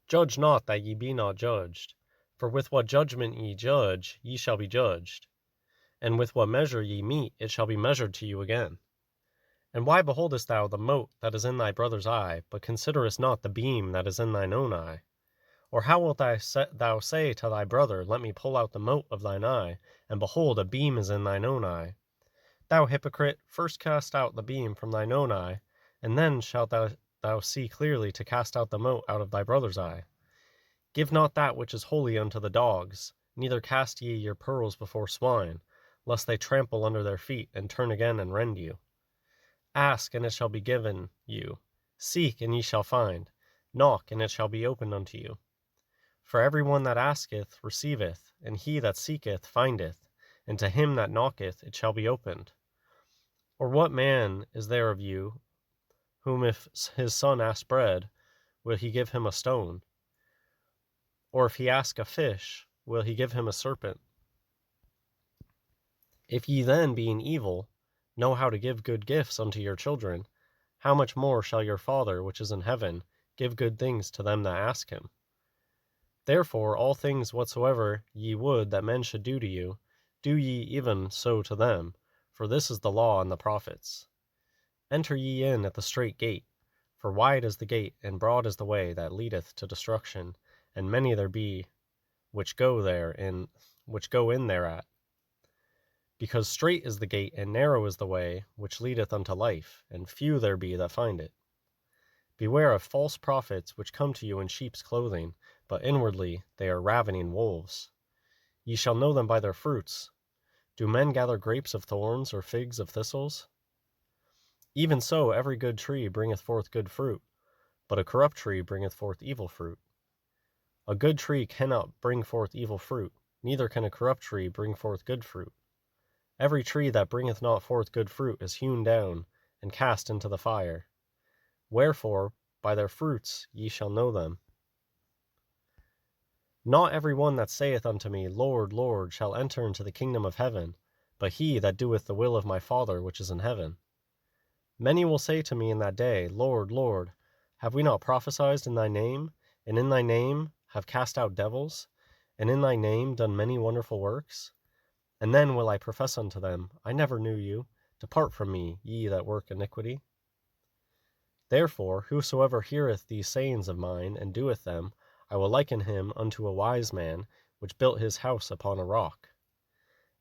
Judge not that ye be not judged. For with what judgment ye judge, ye shall be judged. And with what measure ye mete, it shall be measured to you again. And why beholdest thou the mote that is in thy brother's eye, but considerest not the beam that is in thine own eye? Or how wilt thou say to thy brother, Let me pull out the mote of thine eye, and behold, a beam is in thine own eye? Thou hypocrite, first cast out the beam from thine own eye, and then shalt thou see clearly to cast out the mote out of thy brother's eye. Give not that which is holy unto the dogs, neither cast ye your pearls before swine, lest they trample under their feet, and turn again and rend you. Ask, and it shall be given you. Seek, and ye shall find. Knock, and it shall be opened unto you. For every one that asketh receiveth, and he that seeketh findeth, and to him that knocketh it shall be opened. Or what man is there of you, whom if his son ask bread, will he give him a stone? Or if he ask a fish, will he give him a serpent? If ye then, being evil, know how to give good gifts unto your children, how much more shall your Father which is in heaven give good things to them that ask him? Therefore all things whatsoever ye would that men should do to you, do ye even so to them, for this is the law and the prophets. Enter ye in at the strait gate, for wide is the gate, and broad is the way that leadeth to destruction, and many there be which go in thereat. Because strait is the gate, and narrow is the way which leadeth unto life, and few there be that find it. Beware of false prophets which come to you in sheep's clothing, but inwardly they are ravening wolves. Ye shall know them by their fruits. Do men gather grapes of thorns, or figs of thistles? Even so every good tree bringeth forth good fruit, but a corrupt tree bringeth forth evil fruit. A good tree cannot bring forth evil fruit, neither can a corrupt tree bring forth good fruit. Every tree that bringeth not forth good fruit is hewn down, and cast into the fire. Wherefore, by their fruits ye shall know them. Not every one that saith unto me, Lord, Lord, shall enter into the kingdom of heaven, but he that doeth the will of my Father which is in heaven. Many will say to me in that day, Lord, Lord, have we not prophesied in thy name, and in thy name have cast out devils, and in thy name done many wonderful works? And then will I profess unto them, I never knew you. Depart from me, ye that work iniquity. Therefore, whosoever heareth these sayings of mine, and doeth them, I will liken him unto a wise man, which built his house upon a rock.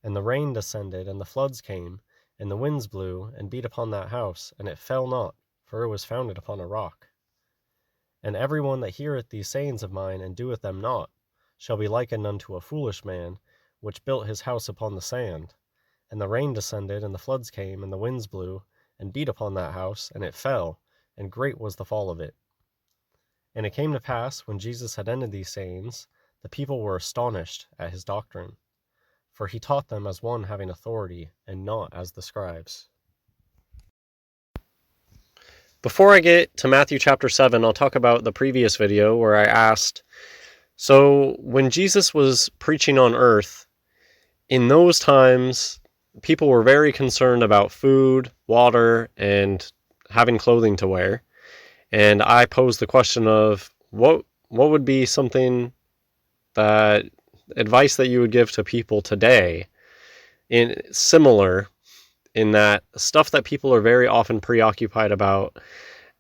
And the rain descended, and the floods came, and the winds blew, and beat upon that house, and it fell not, for it was founded upon a rock. And every one that heareth these sayings of mine, and doeth them not, shall be likened unto a foolish man, which built his house upon the sand. And the rain descended, and the floods came, and the winds blew, and beat upon that house, and it fell, and great was the fall of it. And it came to pass, when Jesus had ended these sayings, the people were astonished at his doctrine, for he taught them as one having authority, and not as the scribes. Before I get to Matthew chapter 7, I'll talk about the previous video where I asked, so when Jesus was preaching on earth, in those times, people were very concerned about food, water, and having clothing to wear. And I posed the question of what would be something that advice that you would give to people today in similar in that stuff that people are very often preoccupied about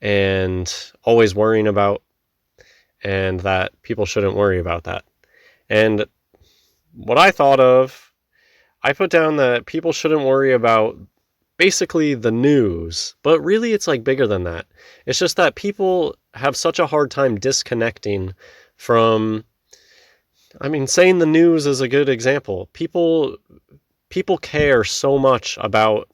and always worrying about, and that people shouldn't worry about that. And what I thought of, I put down that people shouldn't worry about basically the news, but really it's like bigger than that. It's just that people have such a hard time disconnecting from, saying the news is a good example. People care so much about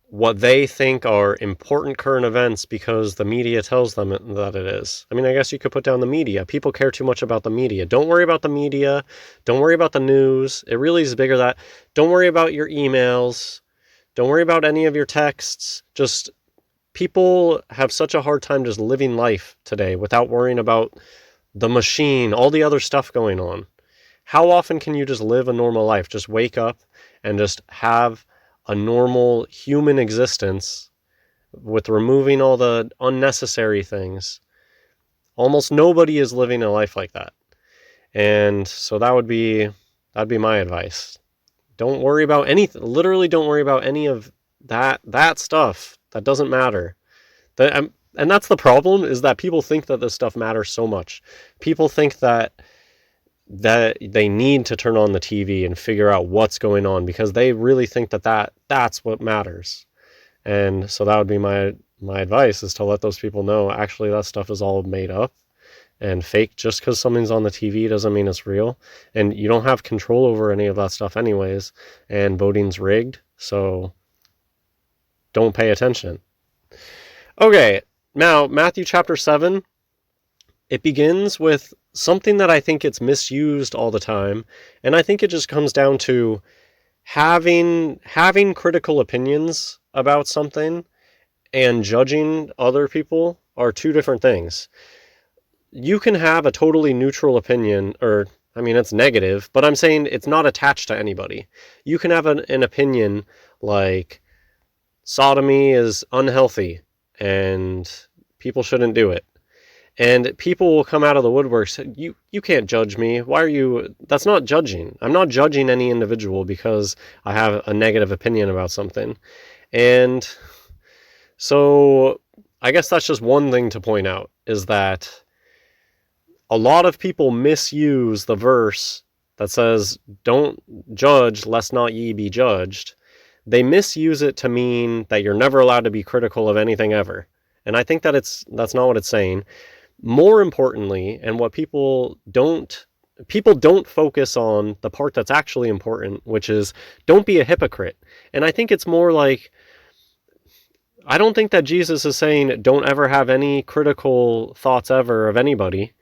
what they think are important current events because the media tells them that it is. I guess you could put down the media. People care too much about the media. Don't worry about the media. Don't worry about the news. It really is bigger than that. Don't worry about your emails. Don't worry about any of your texts. Just people have such a hard time just living life today without worrying about the machine, all the other stuff going on. How often can you just live a normal life? Just wake up and just have a normal human existence with removing all the unnecessary things Almost nobody is living a life like that. And so that'd be my advice. Don't worry about anything. Literally don't worry about any of that stuff. That doesn't matter. And that's the problem, is that people think that this stuff matters so much. People think that they need to turn on the TV and figure out what's going on, because they really think that's what matters. And so that would be my advice, is to let those people know, actually, that stuff is all made up and fake. Just because something's on the TV doesn't mean it's real. And you don't have control over any of that stuff anyways. And voting's rigged, so don't pay attention. Okay, now Matthew chapter 7, it begins with something that I think gets misused all the time, and I think it just comes down to having critical opinions about something and judging other people are two different things. You can have a totally neutral opinion, or, I mean, it's negative, but I'm saying it's not attached to anybody. You can have an opinion like sodomy is unhealthy and people shouldn't do it. And people will come out of the woodworks, you can't judge me. Why are you... That's not judging. I'm not judging any individual because I have a negative opinion about something. And so I guess that's just one thing to point out, is that a lot of people misuse the verse that says, don't judge lest not ye be judged. They misuse it to mean that you're never allowed to be critical of anything ever. And I think that that's not what it's saying. More importantly, and what people don't focus on the part that's actually important, which is don't be a hypocrite. And I think it's more like, I don't think that Jesus is saying don't ever have any critical thoughts ever of anybody.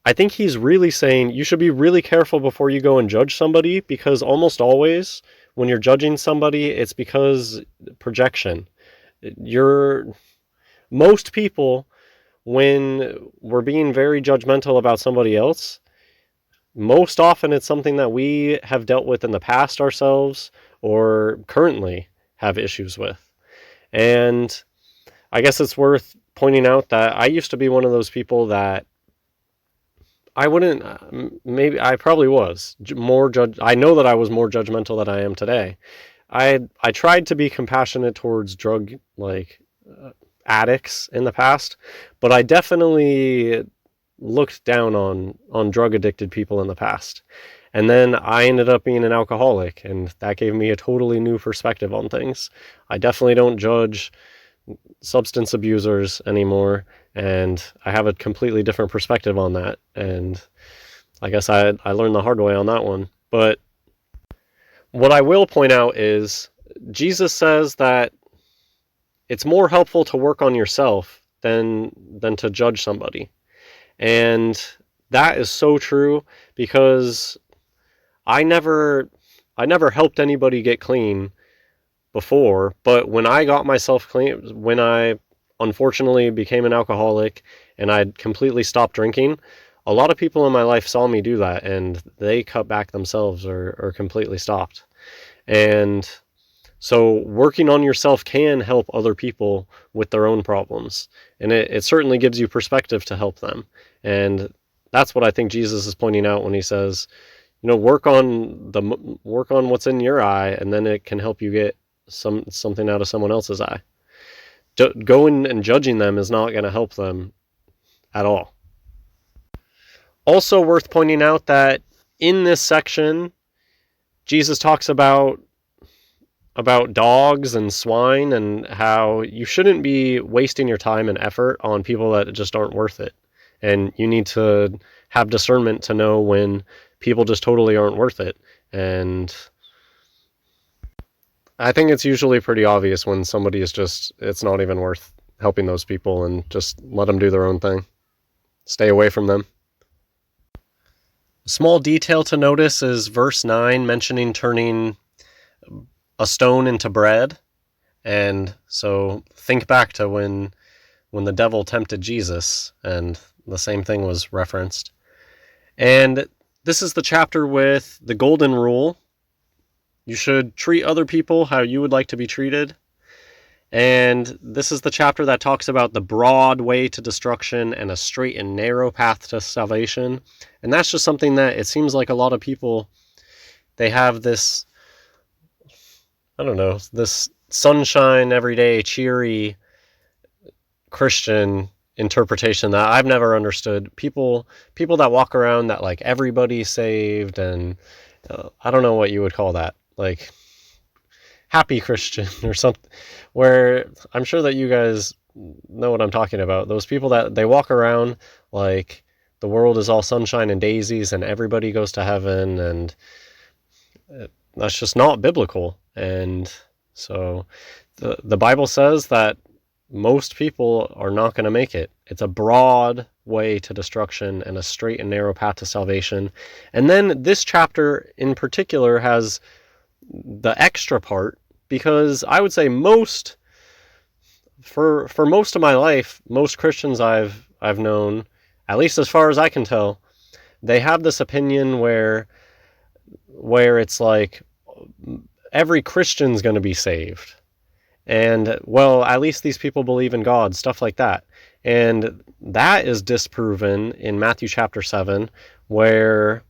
I think he's really saying you should be really careful before you go and judge somebody, because almost always when you're judging somebody, it's because projection. Most people, when we're being very judgmental about somebody else, most often it's something that we have dealt with in the past ourselves or currently have issues with. And I guess it's worth pointing out that I used to be one of those people that I probably was more I know that I was more judgmental than I am today. I tried to be compassionate towards drug addicts in the past, but I definitely looked down on drug addicted people in the past. And then I ended up being an alcoholic, and that gave me a totally new perspective on things. I definitely don't judge substance abusers anymore, and I have a completely different perspective on that. And I guess I learned the hard way on that one. But what I will point out is Jesus says that it's more helpful to work on yourself than to judge somebody. And that is so true, because I never helped anybody get clean before, but when I got myself clean, when I unfortunately became an alcoholic and I completely stopped drinking, a lot of people in my life saw me do that, and they cut back themselves or completely stopped. And so working on yourself can help other people with their own problems. And it certainly gives you perspective to help them. And that's what I think Jesus is pointing out when he says, work on what's in your eye, and then it can help you get something out of someone else's eye. Going and judging them is not going to help them at all. Also worth pointing out that in this section, Jesus talks about dogs and swine, and how you shouldn't be wasting your time and effort on people that just aren't worth it. And you need to have discernment to know when people just totally aren't worth it. And I think it's usually pretty obvious when somebody is it's not even worth helping those people, and just let them do their own thing. Stay away from them. A small detail to notice is verse 9 mentioning turning a stone into bread. And so think back to when the devil tempted Jesus, and the same thing was referenced. And this is the chapter with the golden rule. You should treat other people how you would like to be treated. And this is the chapter that talks about the broad way to destruction and a straight and narrow path to salvation. And that's just something that it seems like a lot of people, they have this, I don't know, this sunshine, everyday, cheery Christian interpretation that I've never understood. People that walk around that like everybody's saved, and I don't know what you would call that, like happy Christian or something, where I'm sure that you guys know what I'm talking about. Those people that they walk around like the world is all sunshine and daisies and everybody goes to heaven, and that's just not biblical. And so the Bible says that most people are not going to make it. It's a broad way to destruction and a straight and narrow path to salvation. And then this chapter in particular has the extra part, because I would say for most of my life, most Christians I've known, at least as far as I can tell, they have this opinion where it's like every Christian's going to be saved. And, well, at least these people believe in God, stuff like that. And that is disproven in Matthew chapter 7, where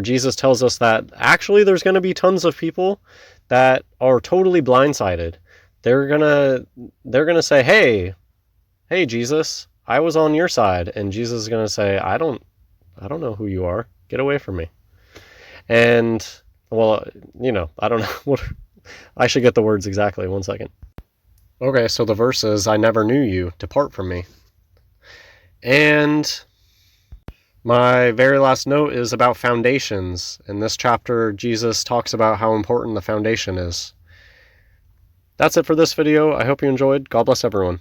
Jesus tells us that actually there's going to be tons of people that are totally blindsided. They're gonna say, hey, Jesus, I was on your side. And Jesus is going to say, I don't know who you are. Get away from me. And, well, I don't know what... I should get the words exactly. 1 second. Okay, so the verse is, I never knew you. Depart from me. And my very last note is about foundations. In this chapter, Jesus talks about how important the foundation is. That's it for this video. I hope you enjoyed. God bless everyone.